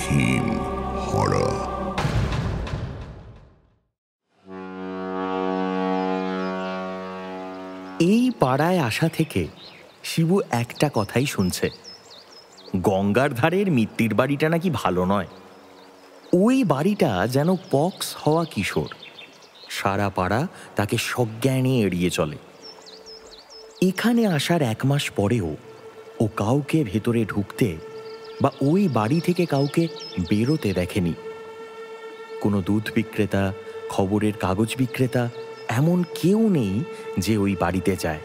Theme horror. এই পাড়ায় আসা থেকে শিবু একটা কথাই শুনছে, গঙ্গার ধারের মিত্তির বাড়িটা নাকি ভালো নয়। ওই বাড়িটা যেন পক্স হওয়া কিশোর, সারা পাড়া তাকে সজ্ঞানে এড়িয়ে চলে। এখানে আসার 1 মাস পরেও ও কাউকে ভেতরে ঢুকতে বা ওই বাড়ি থেকে কাউকে বেরোতে দেখেনি। কোনো দুধ বিক্রেতা, খবরের কাগজ বিক্রেতা, এমন কেউ নেই যে ওই বাড়িতে যায়।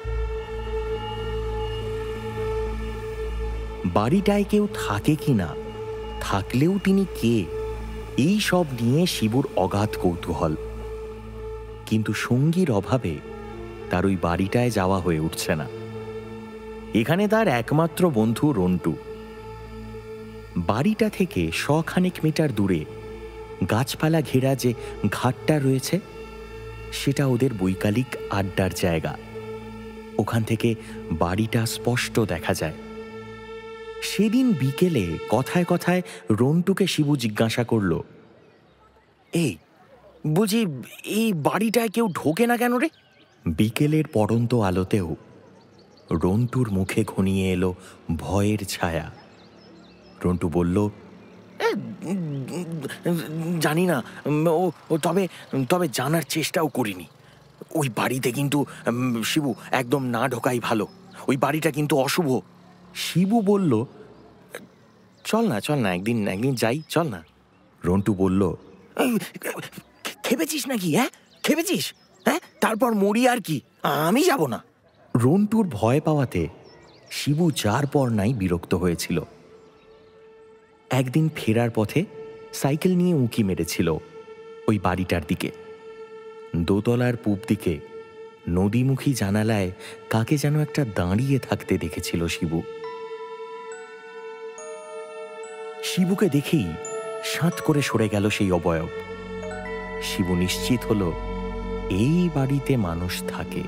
বাড়িটায় কেউ থাকে কি না, থাকলেও তিনি কে, এই সব নিয়ে শিবুর অগাধ কৌতূহল। কিন্তু সঙ্গীর অভাবে তার ওই বাড়িটায় যাওয়া হয়ে উঠছে না। এখানে তার একমাত্র বন্ধু রন্টু। বাড়িটা থেকে 100 খানেক মিটার দূরে গাছপালা ঘেরা যে ঘাটটা রয়েছে, সেটা ওদের বৈকালিক আড্ডার জায়গা। ওখান থেকে বাড়িটা স্পষ্ট দেখা যায়। সেদিন বিকেলে কথায় কথায় রন্টুকে শিবু জিজ্ঞাসা করল, এই বুঝি এই বাড়িটায় কেউ ঢোকে না কেন রে? বিকেলের পড়ন্ত আলোতেও রন্টুর মুখে ঘনিয়ে এলো ভয়ের ছায়া। রন্টু বলল, জানি না, ও তবে তবে জানার চেষ্টাও করিনি। ওই বাড়িতে কিন্তু শিবু একদম না ঢোকাই ভালো। ওই বাড়িটা কিন্তু অশুভ। শিবু বলল, চল না একদিন যাই, চল না। রন্টু বলল, খেপেছিস নাকি? খেপেছিস? তারপর মরি আর কি, আমি যাব না। রন্টুর ভয় পাওয়াতে শিবু যার পর নাই বিরক্ত হয়েছিল। একদিন ফেরার পথে সাইকেল নিয়ে উঁকি মেরেছিল ওই বাড়িটার দিকে। দোতলার পূব দিকে নদীমুখী জানালায় কাকে যেন একটা দাঁড়িয়ে থাকতে দেখেছিল শিবু। শিবুকে দেখেই সাঁত করে সরে গেল সেই অবয়ব। শিবু নিশ্চিত হলো এই বাড়িতে মানুষ থাকে।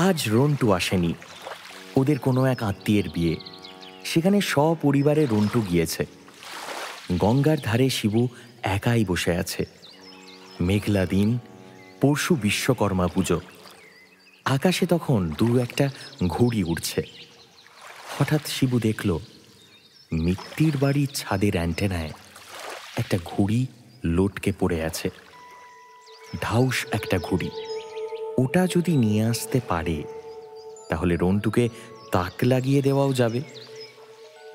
আজ রন্টু আসেনি। ওদের কোনো এক আত্মীয়ের বিয়ে, সেখানে সপরিবারে রন্টু গিয়েছে। গঙ্গার ধারে শিবু একাই বসে আছে। মেঘলা দিন, পরশু বিশ্বকর্মা পুজো। আকাশে তখন 2-1টা ঘুড়ি উড়ছে। হঠাৎ শিবু দেখল মিত্তির বাড়ির ছাদের অ্যান্টেনায় একটা ঘুড়ি লটকে পড়ে আছে। ঢাউস একটা ঘুড়ি। ওটা যদি নিয়ে আসতে পারে তাহলে রন্টুকে তাক লাগিয়ে দেওয়াও যাবে।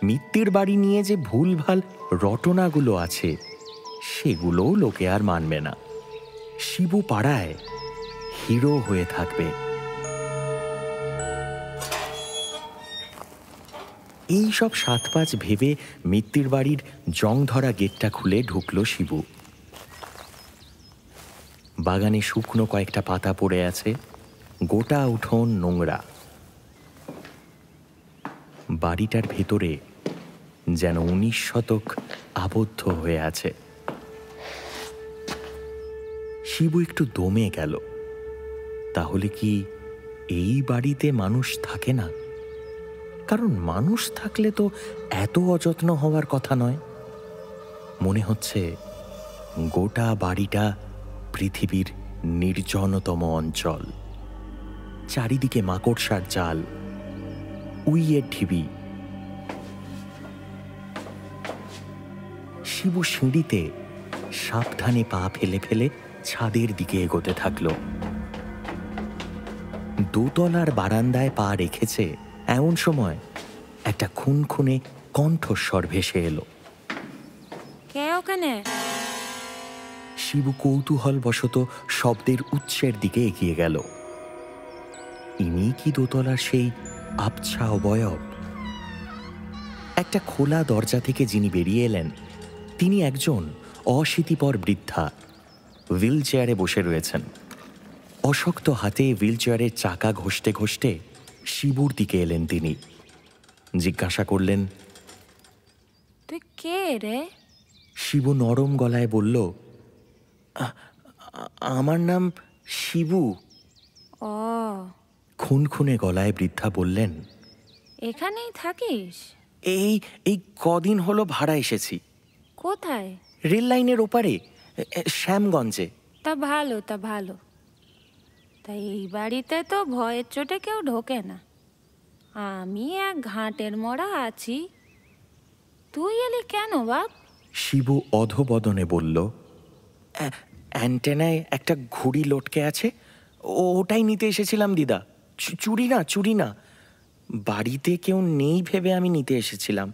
মিত্তির বাড়ি নিয়ে যে ভুলভাল রটনাগুলো আছে সেগুলোও লোকে আর মানবে না। শিবু পাড়ায় হিরো হয়ে থাকবে। এই সব 7-5 ভেবে মিত্তির বাড়ির জং ধরা গেটটা খুলে ঢুকল শিবু। বাগানে শুকনো কয়েকটা পাতা পড়ে আছে, গোটা উঠোন নোংরা। বাড়িটার ভেতরে যেন 19 শতক আবদ্ধ হয়ে আছে। শিবু একটু দমে গেল। তাহলে কি এই বাড়িতে মানুষ থাকে না? কারণ মানুষ থাকলে তো এত অযত্ন হওয়ার কথা নয়। মনে হচ্ছে গোটা বাড়িটা পৃথিবীর নির্জনতম অঞ্চল। চারিদিকে মাকড়সার জাল, উইয়ের ঢিবি। শিবু সিঁড়িতে সাবধানে পা ফেলে ফেলে ছাদের দিকে এগোতে থাকল। দোতলার বারান্দায় পা রেখেছে এমন সময় একটা খুনখুনে কণ্ঠস্বর ভেসে এলো। কে ওখানে? শিবু কৌতূহলবশত শব্দের উৎসের দিকে এগিয়ে গেল। ইনি কি দোতলার সেই আবছা অবয়ব? একটা খোলা দরজা থেকে যিনি বেরিয়ে এলেন তিনি একজন অশীতিপর বৃদ্ধা। হুইল চেয়ারে বসে রয়েছেন। অশক্ত হাতে হুইল চেয়ারের চাকা ঘষতে ঘষতে শিবুর দিকে এলেন তিনি। জিজ্ঞাসা করলেন, তুই কে রে? শিবু নরম গলায় বলল, আমার নাম শিবু। ও। খুনখুনে গলায় বৃদ্ধা বললেন, এখানেই থাকিস? এই এই কদিন হলো ভাড়া এসেছি। কোথায়? রেল লাইনের ওপারে, শ্যামগঞ্জে। তা ভালো, তা ভালো। তা এই বাড়িতে তো ভয়ের চোটে কেউ ঢোকে না। আমি এক ঘাটের মরা আছি। তুই এলি কেন বাপ? শিবু অধবদনে বলল, অ্যান্টেনায় একটা ঘুড়ি লটকে আছে, ওটাই নিতে এসেছিলাম দিদা। চুরি না, চুরি না, বাড়িতে কেউ নেই ভেবে আমি নিতে এসেছিলাম।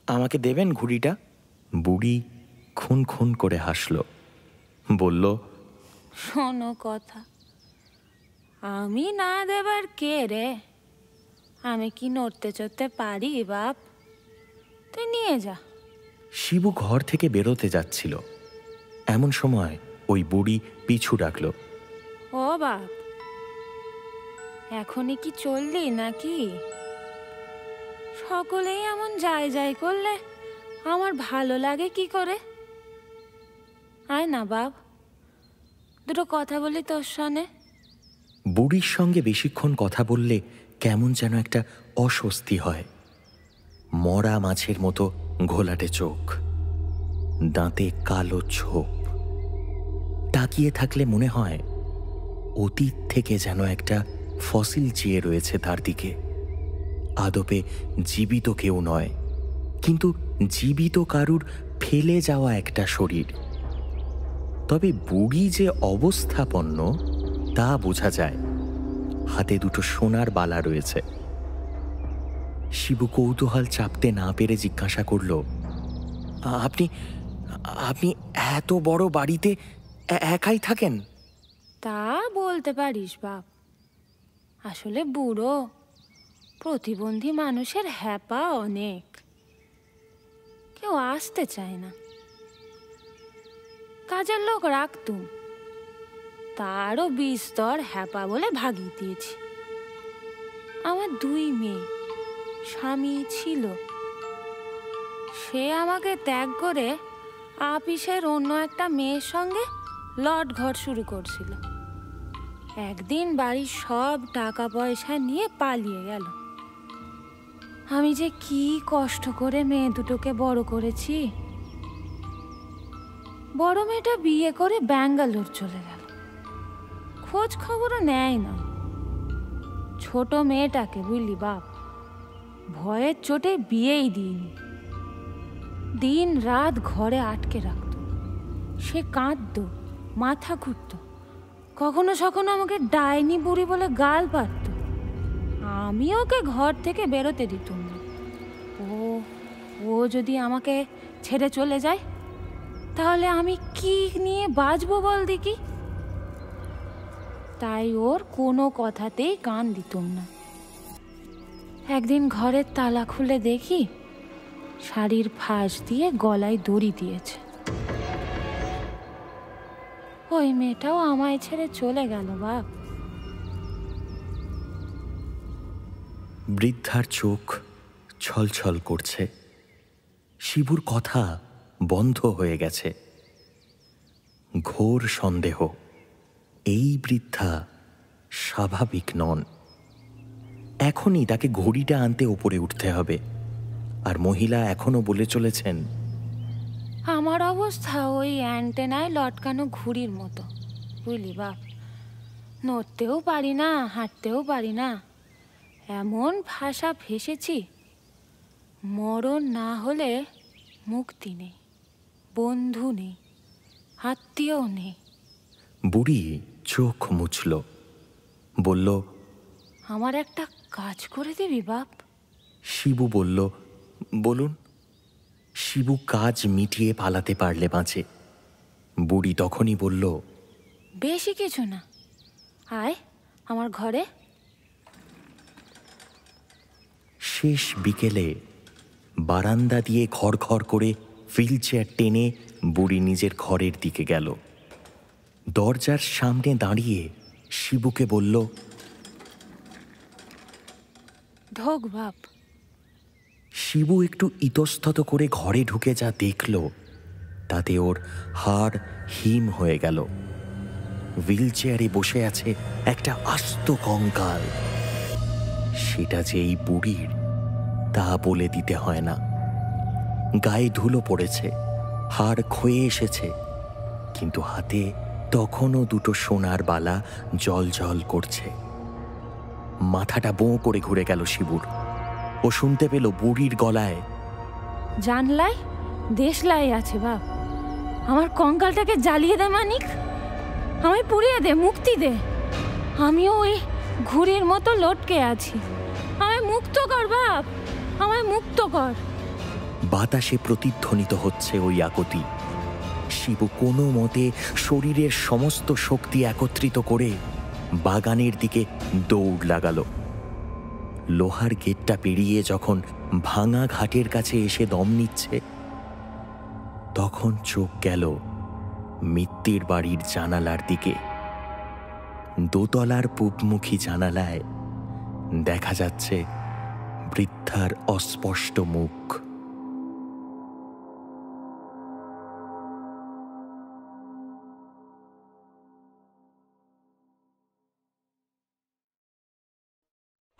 আমাকে দেবেন ঘুড়িটা? বুড়ি খুন খুন করে হাসল, বলল, শোনো কথা, আমি না দেবার কে রে? আমি কি নড়তে চড়তে পারি বাপ? তুই নিয়ে যা। শিবু ঘর থেকে বেরোতে যাচ্ছিল, এমন সময় ওই বুড়ি পিছু ডাকল, ও বাপ, এখনই কি চললি নাকি? সকলেই এমন যাই যাই করলে আমার ভালো লাগে কি করে? আয় না বাপ, দুটো কথা বলি তোর সনে। বুড়ির সঙ্গে বেশিক্ষণ কথা বললে কেমন যেন একটা অস্বস্তি হয়। মরা মাছের মতো ঘোলাটে চোখ, দাঁতে কালো ছোপ, তাকিয়ে থাকলে মনে হয় অতীত থেকে যেন একটা ফসিল চেয়ে রয়েছে তার দিকে। আদপে জীবিত কেউ নয়, কিন্তু জীবিত কারুর ফেলে যাওয়া একটা শরীর। তবে বুড়ি যে অবস্থাপন্ন তা বোঝা যায়। হাতে দুটো সোনার বালা রয়েছে। শিবু কৌতূহল চাপতে না পেরে জিজ্ঞাসা করল, আপনি আপনি এত বড় বাড়িতে একাই থাকেন? তা বলতে পারিস বাপ। আসলে বুড়ো, প্রতিবন্ধী মানুষের হ্যাপা অনেক, কেউ আসতে চায় না। কাজের লোক রাখতুম, তারও বিস্তর হ্যাপা বলে ভাগিয়ে দিয়েছি। আমার 2 মেয়ে, স্বামী ছিল, সে আমাকে ত্যাগ করে আপিসের অন্য একটা মেয়ের সঙ্গে লট ঘর শুরু করছিল। একদিন বাড়ির সব টাকা পয়সা নিয়ে পালিয়ে গেল। আমি যে কি কষ্ট করে মেয়ে দুটোকে বড় করেছি। বড় মেয়েটা বিয়ে করে ব্যাঙ্গালোর চলে গেল, খোঁজ খবরও নেয় না। ছোট মেয়েটাকে বুঝলি বাপ, ভয়ের চোটে বিয়েই দিইনি। দিন রাত ঘরে আটকে রাখত। সে কাঁদতো, মাথা ঘুরত, কখনো সখনো আমাকে ডাইনি বুড়ি বলে গাল পারত। আমি ওকে ঘর থেকে বেরোতে দিতাম না। ও যদি আমাকে ছেড়ে চলে যায়, তাহলে আমি কি নিয়ে বাঁচবো বল দেখি? তাই ওর কোনো কথাতেই কান দিতাম না। একদিন ঘরের তালা খুলে দেখি শাড়ির ফাঁস দিয়ে গলায় দড়ি দিয়েছে। ওই মেয়েটাও আমায় ছেড়ে চলে গেল বাপ। বৃদ্ধার চোখ ছলছল করছে। শিবুর কথা বন্ধ হয়ে গেছে। ঘোর সন্দেহ, এই বৃদ্ধা স্বাভাবিক নন। এখনই তাকে ঘড়িটা আনতে ওপরে উঠতে হবে। আর মহিলা এখনো বলে চলেছেন, আমার অবস্থা ওই অ্যান্টেনায় লটকানো ঘুড়ির মতো বুঝলি বাপ। নড়তেও পারি না, হাঁটতেও পারি না, এমন ভাষা ফেসেছি। মরণ না হলে মুক্তি নেই, বন্ধু নেই, আত্মীয় নেই। বুড়ি চোখ মুছল, বলল, আমার একটা কাজ করে দিবি বাপ? শিবু বলল, বলুন। শিবু কাজ মিটিয়ে পালাতে পারলে বাঁচে। বুড়ি তখনই বলল, বেশি কিছু না, আয় আমার ঘরে। শেষ বিকেলে বারান্দা দিয়ে ঘড়ঘড় করে হুইল চেয়ার টেনে বুড়ি নিজের ঘরের দিকে গেল। দরজার সামনে দাঁড়িয়ে শিবুকে বলল, ঢোক বাপ। শিবু একটু ইতস্তত করে ঘরে ঢুকে যা দেখল, তাতে ওর হাড় হিম হয়ে গেল। হুইল চেয়ারে বসে আছে একটা আস্ত কঙ্কাল। সেটা যে এই বুড়ির তা বলে দিতে হয় না। গায়ে ধুলো পড়েছে, হাড় ক্ষয়ে এসেছে, কিন্তু হাতে তখনও দুটো সোনার বালা জল জল করছে। মাথাটা বোঁ করে ঘুরে গেল শিবুর। ও শুনতে পেল বুড়ির গলায়, জানলাই দেশলাই আছে বাপ, আমার কঙ্কালটাকে জ্বালিয়ে দে মানিক, আমায় পুড়িয়ে দে, মুক্তি দে। আমিও ওই ঘুড়ির মতো লটকে আছি, আমায় মুক্ত কর বাপ, আমায় মুক্ত কর। বাতাসে প্রতিধ্বনিত হচ্ছে ওই আকুতি। শিবু কোনো মতে শরীরের সমস্ত শক্তি একত্রিত করে বাগানের দিকে দৌড় লাগালো। লোহার গেটটা পেরিয়ে যখন ভাঙা ঘাটের কাছে এসে দম নিচ্ছে, তখন চোখ গেল মিত্তির বাড়ির জানালার দিকে। দোতলার পূবমুখী জানালায় দেখা যাচ্ছে বৃদ্ধার অস্পষ্ট মুখ।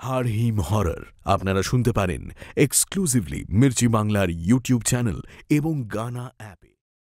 হাড় হিম হরর আপনারা শুনতে পারেন এক্সক্লুসিভলি মির্চি বাংলার ইউটিউব চ্যানেল এবং গানা অ্যাপে।